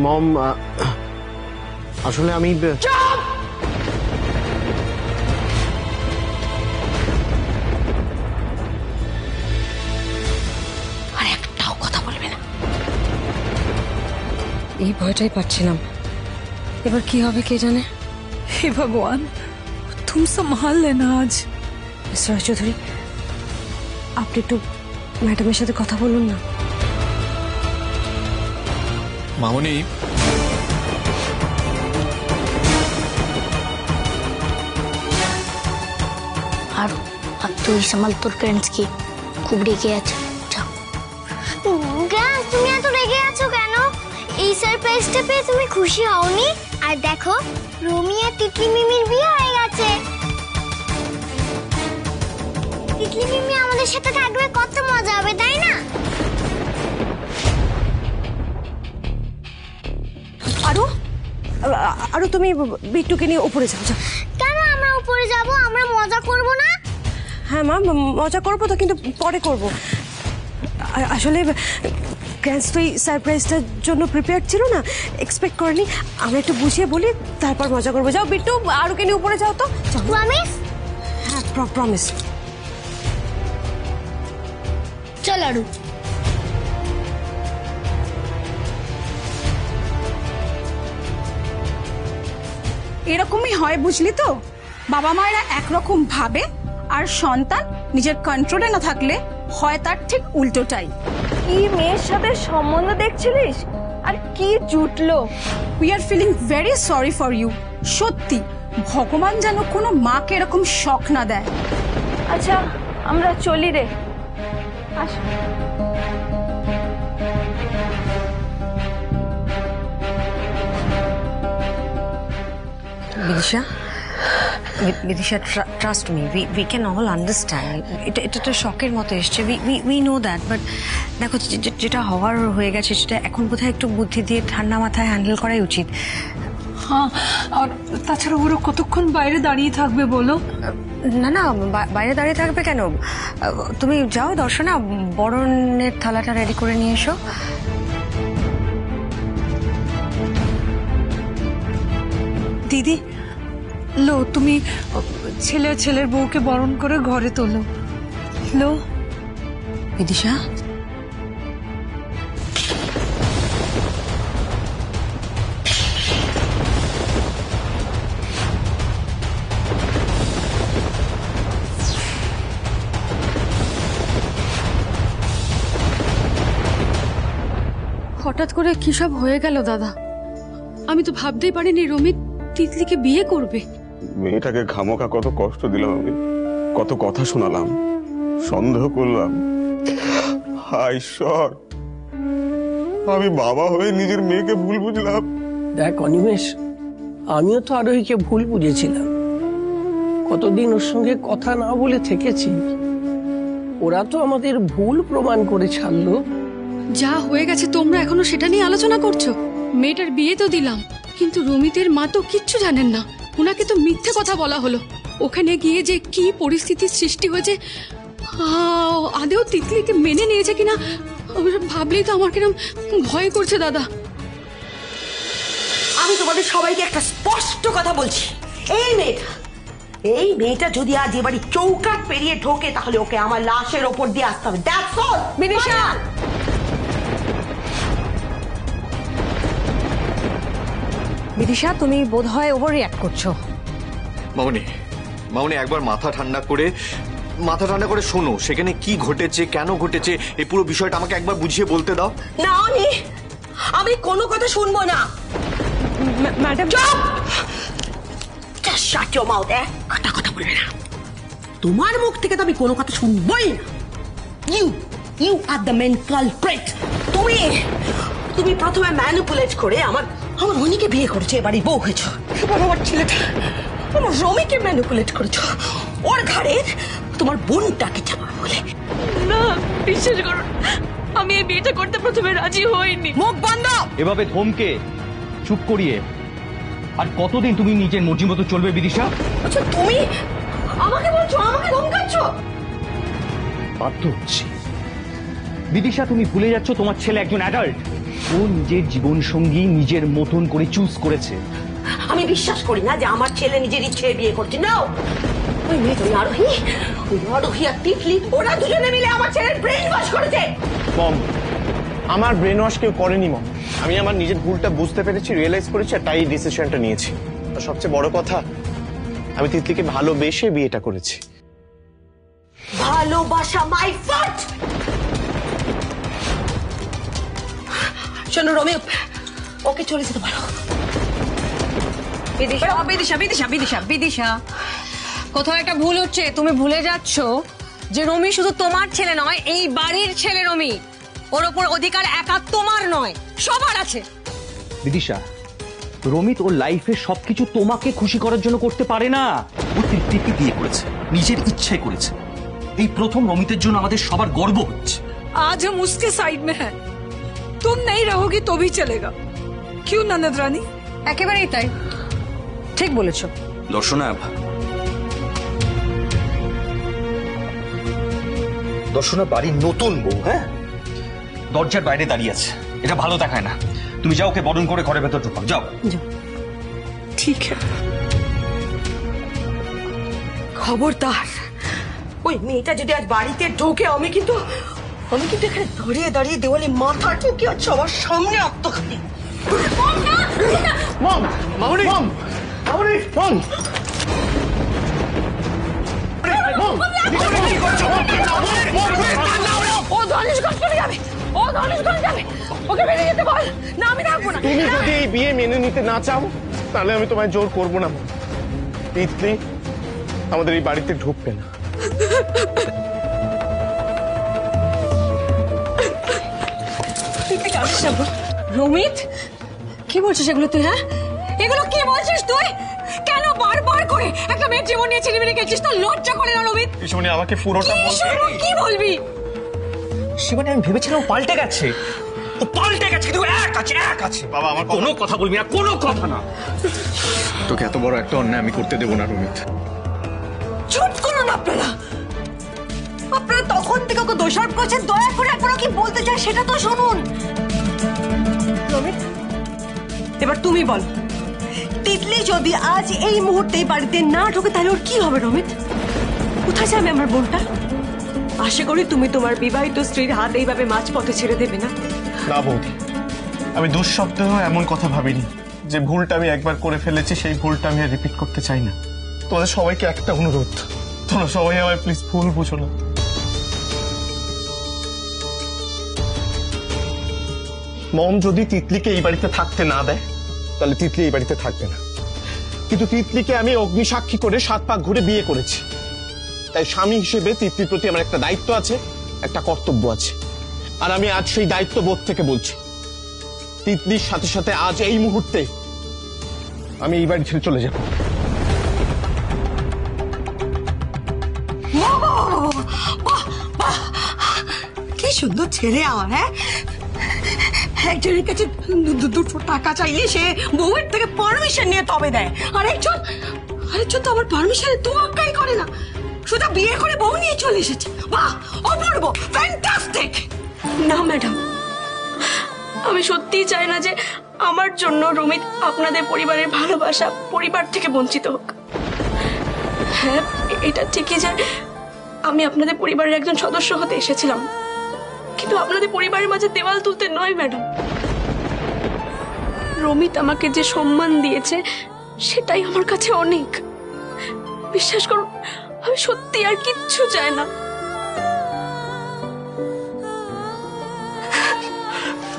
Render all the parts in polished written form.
মম, আসলে আমি আর একটাও কথা বলবে না। এই ভয়টাই পাচ্ছিলাম, এবার কি হবে কে জানে। हे भगवान, तुम संभाल लेना आज। মিস্টার চৌধুরী, আপনি একটু ম্যাডামের সাথে কথা বলুন না। মামনি, আর আর তুই সামাল তোর ফ্রেন্ডস কি খুব রেগে আছে। গ্রাস, তুমি এত রেগে আছো কেন? এই সারপ্রাইজটা পেয়ে তুমি খুশি হওনি? আর দেখো, রুমি আর তিতলি মিমির বিয়ে হয়ে গেছে। তিতলি মিমি আমাদের সাথে থাকবে, কত মজা হবে, তাই না? আরো তুমি বিট্টুকে নিয়ে উপরে যাও। যাও। কেন আমরা উপরে যাব? আমরা মজা করব না? হ্যাঁ মা, মজা করবো তো, কিন্তু পরে করব। আসলে গ্র্যান্ডস তো এই সারপ্রাইজটার জন্য প্রিপেয়ার ছিল না, এক্সপেক্ট করেনি। আমরা একটু বুঝিয়ে বলি, তারপর মজা করবো। যাও বিট্টু, আরোকে নিয়ে উপরে যাও তো। প্রমিস? হ্যাঁ, প্রমিস। চল আরু। এরকমই হয়, বুঝলি তো? বাবা মায়েরা একরকম ভাবে, আর সন্তান নিজের কন্ট্রোলে না থাকলে হয় তার ঠিক উল্টোটাই। কি মেয়ের সাথে সম্বন্ধ দেখছিলিস, আর কি জুটলো। We are feeling very sorry for you. সত্যি, ভগবান যেন কোনো মাকে এরকম শখ না দেয়। আচ্ছা, আমরা চলি রে। আস। Bidisha, Bidisha, trust me, we can all understand. এটা তো শখের মতো এসছে, উই নো দ্যাট। বাট দেখো, যেটা হওয়ার হয়ে গেছে, সেটা এখন বোধহয় একটু বুদ্ধি দিয়ে ঠান্ডা মাথায় হ্যান্ডেল করাই উচিত। হ্যাঁ, আর তাছাড়া ওরা কতক্ষণ বাইরে দাঁড়িয়ে থাকবে বলো? না না, বাইরে দাঁড়িয়ে থাকবে কেন? তুমি যাও দর্শনা, বরণের থালাটা রেডি করে নিয়ে এসো। দিদি, লো, তুমি ছেলের বউকে বরণ করে ঘরে তোলো। লো। বিদিশা, হঠাৎ করে কি সব হয়ে গেল দাদা? আমি তো ভাবতেই পারিনি রমি তিতলিকে বিয়ে করবে। মেয়েটাকে খামোখা কত কষ্ট দিলাম আমি, কত কথা শোনালাম, সন্দেহ করলাম। হায় ঈশ্বর, আমি বাবা হয়ে নিজের মেয়েকে ভুল বুঝলাম। দেখ অনিমেষ, আমিও তো আরোহীকে ভুল বুঝেছিলাম। কতদিন ওর সঙ্গে কথা না বলে থেকেছি, ওরা তো আমাদের ভুল প্রমাণ করে ছাড়লো। যা হয়ে গেছে তোমরা এখনো সেটা নিয়ে আলোচনা করছো? মেয়েটার বিয়ে তো দিলাম, কিন্তু রমিতের মা তো কিচ্ছু জানেন না। ওনাকে তো মিথ্যে কথা বলা হলো। ওখানে গিয়ে যে কি পরিস্থিতির সৃষ্টি হয়েছে, আদেও তিতলিকে মেনে নিয়েছে কিনা ভাবলেই তো আমার কিরম ভয় করছে দাদা। আমি তোমাদের সবাইকে একটা স্পষ্ট কথা বলছি, এই মেয়েটা যদি আজ এ বাড়ি চৌকাট পেরিয়ে ঢোকে, তাহলে ওকে আমার লাশের ওপর দিয়ে আসতে হবে। That's all. বিদিশা, বিদিশা, তুমি বোধহয় ওভার রিঅ্যাক্ট করছো। মামনি, মামনি, একবার মাথা ঠান্ডা করে শোনো, সেখানে কি ঘটেছে, কেন ঘটেছে, এই পুরো বিষয়টা আমাকে একবার বুঝিয়ে বলতে দাও। না অনি, আমি কোনো কথা শুনবো না। Madam, shut your mouth. কথা বলবে না। তোমার মুখ থেকে তো আমি কোনো কথা শুনবোই না। You are the main culprit. তুমি প্রথমে ম্যানিপুলেট করে আমার রনিকে বিয়ে করেছো, এবারে বউ হয়েছো। এবার আমার ছেলেটা, আমার রমিকে ম্যানিপুলেট করেছো, ওর ঘাড়ে তোমার বোনটাকে চাপা বলে। না, বিশ্বাস করুন, আমি এই বিয়েটা করতে প্রথমে রাজি হইনি। মুখ বন্ধ। এভাবে ধমকে চুপ করিয়ে আর কতদিন তুমি নিজের মর্জি মতো চলবে বিদিশা? আচ্ছা, তুমি আমাকে বলছো, আমাকে ধমকাচ্ছ? বাধ্য হচ্ছি, বিদিশা, তুমি ভুলে যাচ্ছ তোমার ছেলে একজন অ্যাডাল্ট। ও নিজের জীবন সঙ্গী নিজের মতন করে চুজ করেছে। আমি বিশ্বাস করি না যে আমার ছেলে নিজের ইচ্ছে বিয়ে করছে। নাও, ওই মেয়ে তুমি আরোহী, ওই আরোহী আর তিতলি, ওরা দুজনে মিলে আমার ছেলের ব্রেন ওয়াশ করেছে। মম, আমার ব্রেন ওয়াশ কেউ করেনি মম। আমি আমার নিজের ভুলটা বুঝতে পেরেছি, রিয়েলাইজ করেছি, আর তাই ডিসিশনটা নিয়েছি। আর সবচেয়ে বড় কথা, আমি তিতলিকে ভালোবেসে বিয়েটা করেছি। ভালোবাসা মাই ফার্স্ট। শোনো রোমিও, ওকে চলে যেতে পারো। বিদিশা বিদিশা বিদিশা বিদিশা বিদিশা, কোথাও একটা ভুল হচ্ছে। তুমি ভুলে যাচ্ছ যে রমি শুধু তোমার ছেলে নয়, এই বাড়ির ছেলে রমি। ওর ওপর অধিকার একা তোমার নয়, সবার আছে। বিদিশা, রমিত ওর লাইফে সবকিছু তোমাকে খুশি করার জন্য করতে পারে না। ও তৃপ্তিকে বিয়ে করেছে, নিজের ইচ্ছায় করেছে। এই প্রথম রমিতের জন্য আমাদের সবার গর্ব হচ্ছে। आज हम उसके साइड में हैं। तुम नहीं रहोगी तो भी चलेगा। क्यों ननद रानी? একেবারেই তাই, ঠিক বলেছো। দর্শনা, দর্শনা বাড়ির নতুন বউ, হ্যাঁ, দরজার বাইরে দাঁড়িয়ে আছে, এটা ভালো দেখায় না। তুমি যাও, ওকে বরণ করে ঘরের ভেতর ঢুকাও, যাও। ठीक है। খবরদার, ওই মেয়েটা যদি আজ বাড়িতে ঢোকে, আমি কিন্তু এখানে দাঁড়িয়ে দাঁড়িয়ে দেওয়ালে মাথা ঠুকে আর সবার সামনে আত্মঘাতী। মম, মামনি, মম, মামনি, মম, ও ধনুষগড় চলে যাবে, ও ধনুষগড় যাবে। ওকে বেরিয়ে যেতে বল, না আমি থাকবো না। তুমি যদি এই বিয়ে মেনে নিতে না চাও, তাহলে আমি তোমায় জোর করবো না মম। তিতলি আমাদের এই বাড়িতে ঢুকবে না। রমিত, কি বলছিস এগুলো তুই? হ্যাঁ, এগুলো কি বলছিস তুই? কেন বারবার করে একটা মেয়ের জীবন নিয়ে ছিনিমিনি খেলছিস? তোর লজ্জা করে না রমিত? শিবানী, আমাকে পুরোটা বলতে। কি বলবি? শিবানী, আমি ভেবেছিলাম ও পাল্টে গেছে। ও পাল্টে গেছে, কিন্তু এক আছে, এক আছে। বাবা, আমার কোনো কথা বলবি না, কোনো কথা না। তোকে এত বড় একটা অন্যায় আমি করতে দেবো না রমিত। চুপ করুন আপনারা। আপনারা তখন থেকে ওকে দোষারোপ করছেন, দয়া করে আপনারা কি বলতে চান সেটা তো শুনুন। রমিত, এবার তুমি বল, তিতলি যদি আজ এই মুহূর্তে বাড়িতে না ঢোকে তাহলে ওর কি হবে? রমিত, কোথায় যাবে আমার বোনটা? আশা করি তুমি তোমার বিবাহিত স্ত্রীর হাত এইভাবে মাঝপথে ছেড়ে দেবে না। না বৌদি, আমি দুঃস্বপ্নেও এমন কথা ভাবিনি যে ভুলটা আমি একবার করে ফেলেছি, সেই ভুলটা আমি আর রিপিট করতে চাই না। তোমাদের সবাইকে একটা অনুরোধ, তোমরা সবাই আমায় প্লিজ ভুল বুঝো না। মম যদি তিতলিকে এই বাড়িতে থাকতে না দেয়, তাহলে তিতলি এই বাড়িতে থাকবে না। কিন্তু তিতলিকে আমি অগ্নিসাক্ষী করে 7 পাক ঘুরে বিয়ে করেছি, তাই স্বামী হিসেবে তিতলির প্রতি আমার একটা দায়িত্ব আছে, একটা কর্তব্য আছে। আর আমি আজ সেই দায়িত্ববোধ থেকে বলছি, তিতলির সাথে সাথে আজ এই মুহূর্তে আমি এই বাড়ি ছেড়ে চলে যাব। কি সুন্দর ছেলে আমার, হ্যাঁ, একজনের কাছে 200 টাকা চাইলে সে বউয়ের থেকে পারমিশন নিয়ে তবে দেয়, আরেকজন তো আমার পারমিশনে তোয়াক্কাই করে না, শুধু বিয়ে করে বউ নিয়ে চলে এসেছে। বাহ, অপূর্ব, ফ্যান্টাস্টিক। না ম্যাডাম, আমি সত্যিই চাই না যে আমার জন্য রমিত আপনাদের পরিবারের ভালোবাসা, পরিবার থেকে বঞ্চিত হোক। হ্যাঁ, এটা ঠিকই যে আমি আপনাদের পরিবারের একজন সদস্য হতে এসেছিলাম, কিন্তু আপনাদের পরিবারের মাঝে দেওয়াল তুলতে নয় ম্যাডাম। রমিত আমাকে যে সম্মান দিয়েছে সেটাই আমার কাছে অনেক। বিশ্বাস করুন, আমি সত্যি আর কিচ্ছু চাই না।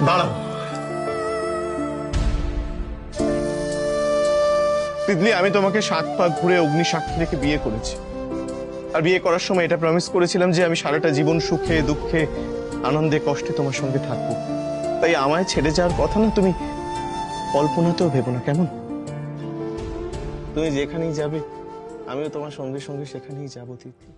দাঁড়াও তিতলি, আমি তোমাকে 7 পাক ঘুরে অগ্নিসাক্ষী রেখে বিয়ে করেছি। আর বিয়ে করার সময় এটা প্রমিস করেছিলাম যে আমি সারাটা জীবন সুখে দুঃখে আনন্দে কষ্টে তোমার সঙ্গে থাকবো। তাই আমায় ছেড়ে যাওয়ার কথা না তুমি কল্পনাতেও ভেবো না, কেমন? তুমি যেখানেই যাবে আমিও তোমার সঙ্গে সঙ্গে সেখানেই যাবো তিতলি।